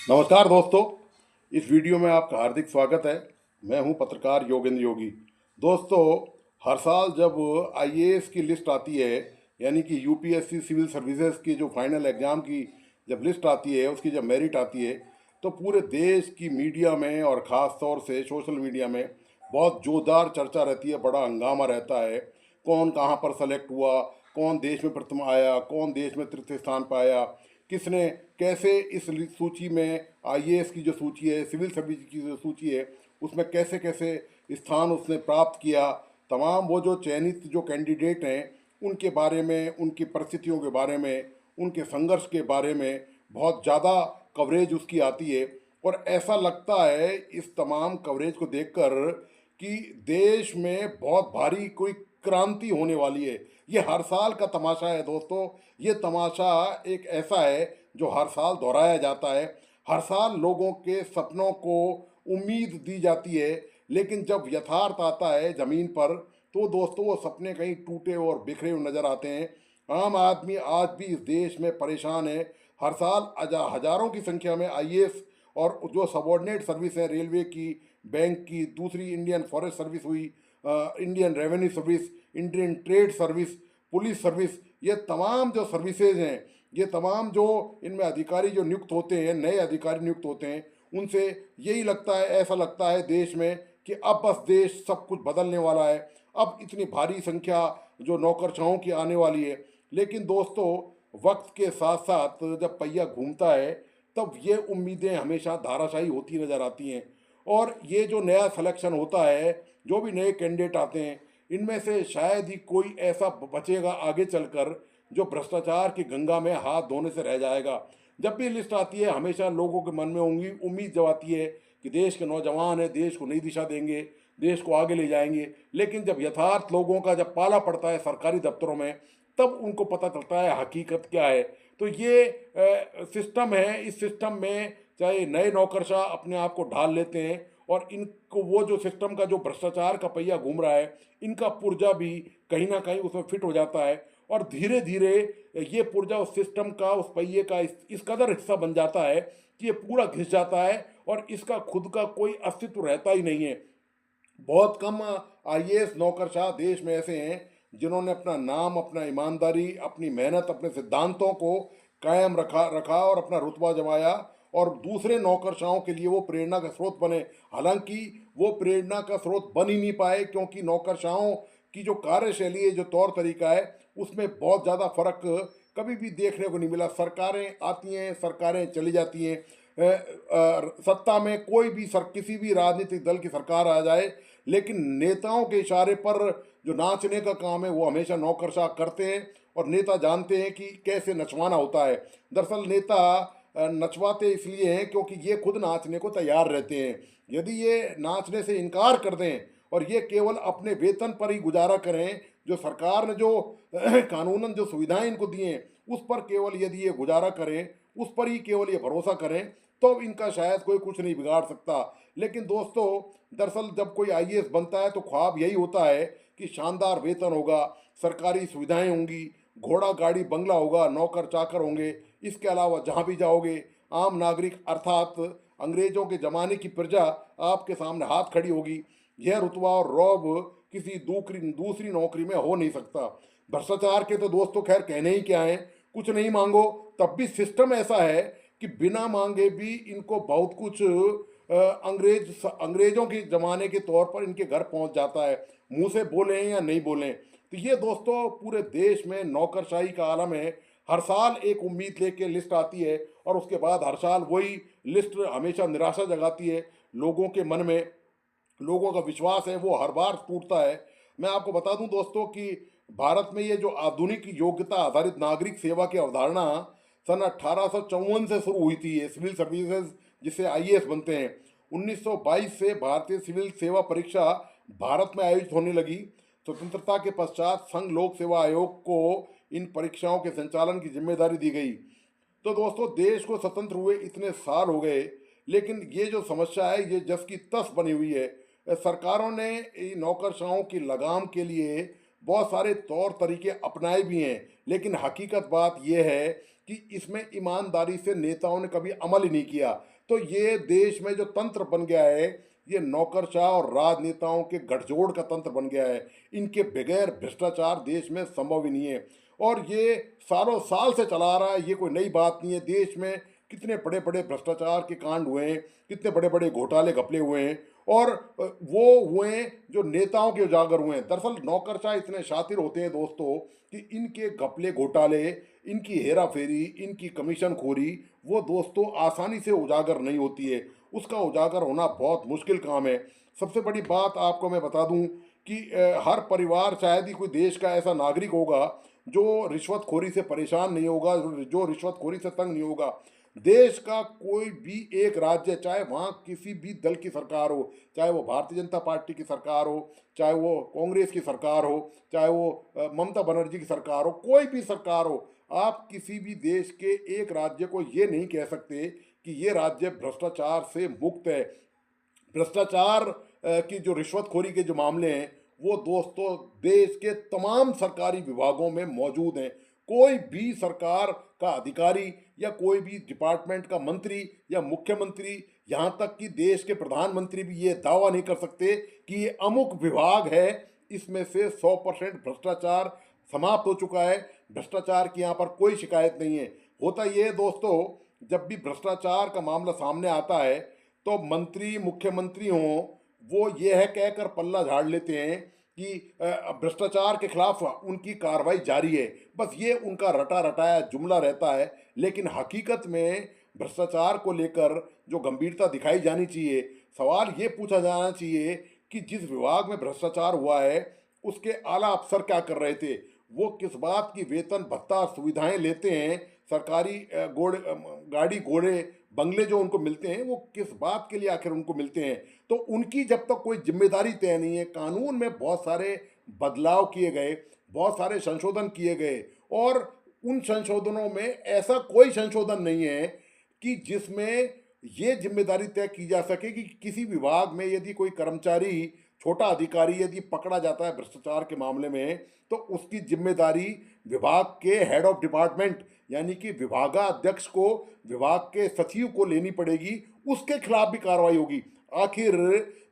नमस्कार दोस्तों। इस वीडियो में आपका हार्दिक स्वागत है। मैं हूं पत्रकार योगेंद्र योगी। दोस्तों, हर साल जब आईएएस की लिस्ट आती है, यानी कि यूपीएससी सिविल सर्विसेज की जो फाइनल एग्ज़ाम की जब लिस्ट आती है, उसकी जब मेरिट आती है, तो पूरे देश की मीडिया में और ख़ास तौर से सोशल मीडिया में बहुत जोरदार चर्चा रहती है, बड़ा हंगामा रहता है। कौन कहाँ पर सेलेक्ट हुआ, कौन देश में प्रथम आया, कौन देश में तृतीय स्थान पाया, किसने कैसे इस सूची में आईएएस की जो सूची है, सिविल सर्विस की जो सूची है, उसमें कैसे कैसे स्थान उसने प्राप्त किया। तमाम वो जो चयनित जो कैंडिडेट हैं, उनके बारे में, उनकी परिस्थितियों के बारे में, उनके संघर्ष के बारे में बहुत ज़्यादा कवरेज उसकी आती है। और ऐसा लगता है इस तमाम कवरेज को देखकर कि देश में बहुत भारी कोई क्रांति होने वाली है। ये हर साल का तमाशा है दोस्तों। ये तमाशा एक ऐसा है जो हर साल दोहराया जाता है। हर साल लोगों के सपनों को उम्मीद दी जाती है, लेकिन जब यथार्थ आता है ज़मीन पर, तो दोस्तों वो सपने कहीं टूटे और बिखरे हुए नज़र आते हैं। आम आदमी आज भी इस देश में परेशान है। हर साल हजारों की संख्या में आईएएस और जो सबॉर्डिनेट सर्विस है, रेलवे की, बैंक की, दूसरी इंडियन फॉरेस्ट सर्विस हुई, Indian revenue service, Indian trade service, police service, ये तमाम जो सर्विसेज हैं, ये तमाम जो इनमें अधिकारी जो नियुक्त होते हैं, नए अधिकारी नियुक्त होते हैं, उनसे यही लगता है, ऐसा लगता है देश में कि अब बस देश सब कुछ बदलने वाला है। अब इतनी भारी संख्या जो नौकरशाहों की आने वाली है। लेकिन दोस्तों, वक्त के साथ साथ जब पहिया घूमता है, तब ये उम्मीदें हमेशा धाराशायी होती नज़र आती हैं। और ये जो नया सिलेक्शन होता है, जो भी नए कैंडिडेट आते हैं, इनमें से शायद ही कोई ऐसा बचेगा आगे चलकर जो भ्रष्टाचार की गंगा में हाथ धोने से रह जाएगा। जब भी लिस्ट आती है, हमेशा लोगों के मन में उम्मीद जब आती है कि देश के नौजवान हैं, देश को नई दिशा देंगे, देश को आगे ले जाएंगे। लेकिन जब यथार्थ लोगों का जब पाला पड़ता है सरकारी दफ्तरों में, तब उनको पता चलता है हकीकत क्या है। तो ये सिस्टम है। इस सिस्टम में चाहे नए नौकरशाह अपने आप को ढाल लेते हैं, और इनको वो जो सिस्टम का जो भ्रष्टाचार का पहिया घूम रहा है, इनका पुर्जा भी कहीं ना कहीं उसमें फिट हो जाता है। और धीरे धीरे ये पुर्जा उस सिस्टम का, उस पहिए का इस कदर हिस्सा बन जाता है कि ये पूरा घिस जाता है और इसका खुद का कोई अस्तित्व रहता ही नहीं है। बहुत कम आईएएस नौकरशाह देश में ऐसे हैं जिन्होंने अपना नाम, अपना ईमानदारी, अपनी मेहनत, अपने सिद्धांतों को कायम रखा और अपना रुतबा जमाया, और दूसरे नौकरशाहों के लिए वो प्रेरणा का स्रोत बने। हालांकि वो प्रेरणा का स्रोत बन ही नहीं पाए, क्योंकि नौकरशाहों की जो कार्यशैली है, जो तौर तरीका है, उसमें बहुत ज़्यादा फर्क कभी भी देखने को नहीं मिला। सरकारें आती हैं, सरकारें चली जाती हैं। सत्ता में कोई भी किसी भी राजनीतिक दल की सरकार आ जाए, लेकिन नेताओं के इशारे पर जो नाचने का काम है वो हमेशा नौकरशाह करते हैं। और नेता जानते हैं कि कैसे नचवाना होता है। दरअसल नेता नचवाते इसलिए हैं क्योंकि ये खुद नाचने को तैयार रहते हैं। यदि ये नाचने से इनकार कर दें और ये केवल अपने वेतन पर ही गुजारा करें, जो सरकार ने जो कानूनन जो सुविधाएं इनको दी हैं, उस पर केवल यदि ये गुजारा करें, उस पर ही केवल ये भरोसा करें, तो इनका शायद कोई कुछ नहीं बिगाड़ सकता। लेकिन दोस्तों, दरअसल जब कोई आईएएस बनता है तो ख्वाब यही होता है कि शानदार वेतन होगा, सरकारी सुविधाएं होंगी, घोड़ा गाड़ी बंगला होगा, नौकर चाकर होंगे। इसके अलावा जहाँ भी जाओगे, आम नागरिक अर्थात अंग्रेजों के ज़माने की प्रजा आपके सामने हाथ खड़ी होगी। यह रुतबा और रौब किसी दूसरी नौकरी में हो नहीं सकता। भ्रष्टाचार के तो दोस्तों खैर कहने ही क्या है। कुछ नहीं मांगो तब भी सिस्टम ऐसा है कि बिना मांगे भी इनको बहुत कुछ अंग्रेजों के ज़माने के तौर पर इनके घर पहुंच जाता है, मुंह से बोलें या नहीं बोलें। तो ये दोस्तों पूरे देश में नौकरशाही का आलम है। हर साल एक उम्मीद लेके लिस्ट आती है, और उसके बाद हर साल वही लिस्ट हमेशा निराशा जगाती है लोगों के मन में। लोगों का विश्वास है वो हर बार टूटता है। मैं आपको बता दूं दोस्तों कि भारत में ये जो आधुनिक योग्यता आधारित नागरिक सेवा की अवधारणा सन 1854 से शुरू हुई थी। ये सिविल सर्विसेज जिससे आईएएस बनते हैं, 1922 से भारतीय सिविल सेवा परीक्षा भारत में आयोजित होने लगी। स्वतंत्रता के पश्चात संघ लोक सेवा आयोग को इन परीक्षाओं के संचालन की जिम्मेदारी दी गई। तो दोस्तों, देश को स्वतंत्र हुए इतने साल हो गए, लेकिन ये जो समस्या है ये जस की तस बनी हुई है। सरकारों ने नौकरशाहों की लगाम के लिए बहुत सारे तौर तरीके अपनाए भी हैं, लेकिन हकीकत बात यह है कि इसमें ईमानदारी से नेताओं ने कभी अमल ही नहीं किया। तो ये देश में जो तंत्र बन गया है, ये नौकरशाह और राजनेताओं के गठजोड़ का तंत्र बन गया है। इनके बगैर भ्रष्टाचार देश में संभव ही नहीं है, और ये सालों साल से चला आ रहा है। ये कोई नई बात नहीं है। देश में कितने बड़े बड़े भ्रष्टाचार के कांड हुए हैं, कितने बड़े बड़े घोटाले घपले हुए हैं, और वो हुए हैं जो नेताओं के उजागर हुए हैं। दरअसल नौकरशाह इतने शातिर होते हैं दोस्तों कि इनके घपले घोटाले, इनकी हेरा फेरी, इनकी कमीशन खोरी, वो दोस्तों आसानी से उजागर नहीं होती है। उसका उजागर होना बहुत मुश्किल काम है। सबसे बड़ी बात आपको मैं बता दूं कि हर परिवार, शायद ही कोई देश का ऐसा नागरिक होगा जो रिश्वतखोरी से परेशान नहीं होगा, जो रिश्वतखोरी से तंग नहीं होगा। देश का कोई भी एक राज्य, चाहे वहाँ किसी भी दल की सरकार हो, चाहे वो भारतीय जनता पार्टी की सरकार हो, चाहे वो कांग्रेस की सरकार हो, चाहे वो ममता बनर्जी की सरकार हो, कोई भी सरकार हो, आप किसी भी देश के एक राज्य को ये नहीं कह सकते कि ये राज्य भ्रष्टाचार से मुक्त है। भ्रष्टाचार की जो रिश्वतखोरी के जो मामले हैं, वो दोस्तों देश के तमाम सरकारी विभागों में मौजूद हैं। कोई भी सरकार का अधिकारी या कोई भी डिपार्टमेंट का मंत्री या मुख्यमंत्री, यहाँ तक कि देश के प्रधानमंत्री भी ये दावा नहीं कर सकते कि ये अमुक विभाग है, इसमें से 100% भ्रष्टाचार समाप्त हो चुका है, भ्रष्टाचार की यहाँ पर कोई शिकायत नहीं है। होता ये है दोस्तों, जब भी भ्रष्टाचार का मामला सामने आता है तो मंत्री, मुख्यमंत्री हों, वो ये है कहकर पल्ला झाड़ लेते हैं कि भ्रष्टाचार के खिलाफ उनकी कार्रवाई जारी है। बस ये उनका रटा रटाया जुमला रहता है, लेकिन हकीकत में भ्रष्टाचार को लेकर जो गंभीरता दिखाई जानी चाहिए, सवाल ये पूछा जाना चाहिए कि जिस विभाग में भ्रष्टाचार हुआ है उसके आला अफसर क्या कर रहे थे, वो किस बात की वेतन भत्ता सुविधाएं लेते हैं, सरकारी गाड़ी घोड़े बंगले जो उनको मिलते हैं वो किस बात के लिए आखिर उनको मिलते हैं। तो उनकी जब तक कोई जिम्मेदारी तय नहीं है, कानून में बहुत सारे बदलाव किए गए, बहुत सारे संशोधन किए गए, और उन संशोधनों में ऐसा कोई संशोधन नहीं है कि जिसमें ये जिम्मेदारी तय की जा सके कि किसी विभाग में यदि कोई कर्मचारी, छोटा अधिकारी यदि पकड़ा जाता है भ्रष्टाचार के मामले में, तो उसकी जिम्मेदारी विभाग के हेड ऑफ डिपार्टमेंट यानी कि विभागाध्यक्ष को, विभाग के सचिव को लेनी पड़ेगी, उसके खिलाफ भी कार्रवाई होगी। आखिर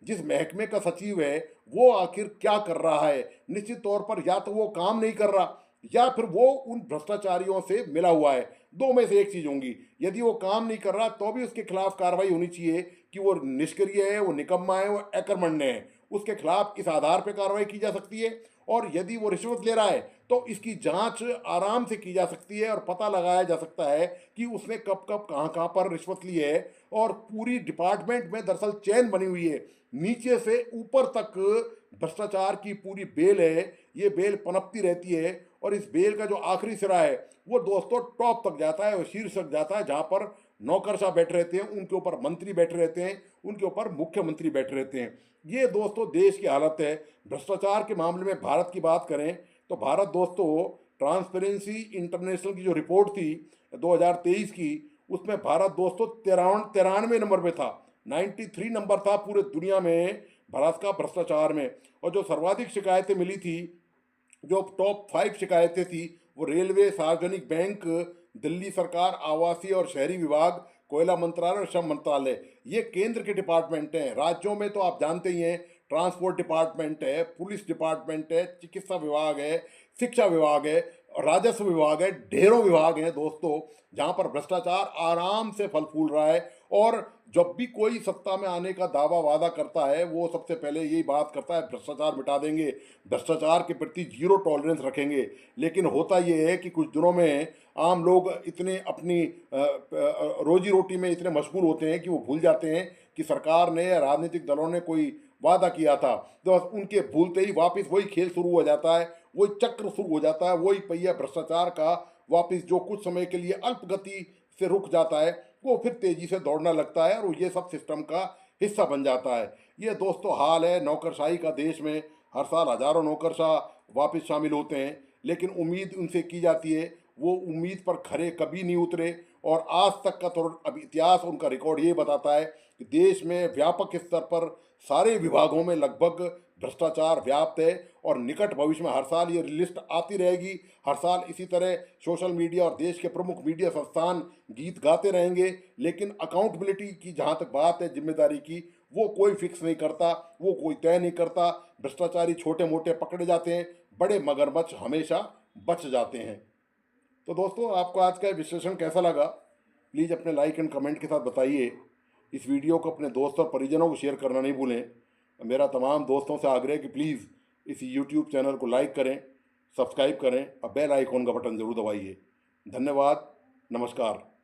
जिस महकमे का सचिव है वो आखिर क्या कर रहा है? निश्चित तौर पर या तो वो काम नहीं कर रहा या फिर वो उन भ्रष्टाचारियों से मिला हुआ है। दो में से एक चीज होंगी। यदि वो काम नहीं कर रहा तो भी उसके खिलाफ कार्रवाई होनी चाहिए कि वो निष्क्रिय है, वो निकम्मा है, वो अकर्मण्य है, उसके खिलाफ इस आधार पर कार्रवाई की जा सकती है। और यदि वो रिश्वत ले रहा है तो इसकी जांच आराम से की जा सकती है और पता लगाया जा सकता है कि उसने कब कब कहाँ कहाँ पर रिश्वत ली है। और पूरी डिपार्टमेंट में दरअसल चेन बनी हुई है, नीचे से ऊपर तक भ्रष्टाचार की पूरी बेल है। ये बेल पनपती रहती है और इस बेल का जो आखिरी सिरा है वो दोस्तों टॉप तक जाता है, वो शीर्ष तक जाता है, जहाँ पर नौकरशाह बैठे रहते हैं, उनके ऊपर मंत्री बैठे रहते हैं, उनके ऊपर मुख्यमंत्री बैठे रहते हैं। ये दोस्तों देश की हालत है। भ्रष्टाचार के मामले में भारत की बात करें तो भारत दोस्तों, ट्रांसपेरेंसी इंटरनेशनल की जो रिपोर्ट थी 2023 की, उसमें भारत दोस्तों 93 नंबर पे था। 93 नंबर था पूरे दुनिया में भारत का भ्रष्टाचार में। और जो सर्वाधिक शिकायतें मिली थी, जो टॉप 5 शिकायतें थी, वो रेलवे, सार्वजनिक बैंक, दिल्ली सरकार, आवासीय और शहरी विभाग, कोयला मंत्रालय और श्रम मंत्रालय, ये केंद्र के डिपार्टमेंट हैं। राज्यों में तो आप जानते ही हैं, ट्रांसपोर्ट डिपार्टमेंट है, पुलिस डिपार्टमेंट है, चिकित्सा विभाग है, शिक्षा विभाग है, राजस्व विभाग है, ढेरों विभाग हैं दोस्तों, जहाँ पर भ्रष्टाचार आराम से फल फूल रहा है। और जब भी कोई सत्ता में आने का दावा वादा करता है, वो सबसे पहले यही बात करता है, भ्रष्टाचार मिटा देंगे, भ्रष्टाचार के प्रति जीरो टॉलरेंस रखेंगे। लेकिन होता ये है कि कुछ दिनों में आम लोग इतने अपनी रोजी रोटी में इतने मशगूल होते हैं कि वो भूल जाते हैं कि सरकार ने या राजनीतिक दलों ने कोई वादा किया था। तो बस उनके भूलते ही वापस वही खेल शुरू हो जाता है, वही चक्र शुरू हो जाता है, वही पहिया भ्रष्टाचार का वापस, जो कुछ समय के लिए अल्प गति से रुक जाता है, वो फिर तेजी से दौड़ना लगता है और ये सब सिस्टम का हिस्सा बन जाता है। ये दोस्तों हाल है नौकरशाही का देश में। हर साल हजारों नौकरशाह वापस शामिल होते हैं, लेकिन उम्मीद उनसे की जाती है, वो उम्मीद पर खरे कभी नहीं उतरे। और आज तक का तो अब इतिहास, उनका रिकॉर्ड ये बताता है कि देश में व्यापक स्तर पर सारे विभागों में लगभग भ्रष्टाचार व्याप्त है और निकट भविष्य में हर साल ये लिस्ट आती रहेगी। हर साल इसी तरह सोशल मीडिया और देश के प्रमुख मीडिया संस्थान गीत गाते रहेंगे, लेकिन अकाउंटेबिलिटी की जहाँ तक बात है, जिम्मेदारी की, वो कोई फिक्स नहीं करता, वो कोई तय नहीं करता। भ्रष्टाचारी छोटे मोटे पकड़े जाते हैं, बड़े मगरमच्छ हमेशा बच जाते हैं। तो दोस्तों, आपको आज का विश्लेषण कैसा लगा? प्लीज़ अपने लाइक एंड कमेंट के साथ बताइए। इस वीडियो को अपने दोस्तों और परिजनों को शेयर करना नहीं भूलें। मेरा तमाम दोस्तों से आग्रह है कि प्लीज़ इस यूट्यूब चैनल को लाइक करें, सब्सक्राइब करें और बेल आइकॉन का बटन ज़रूर दबाइए। धन्यवाद। नमस्कार।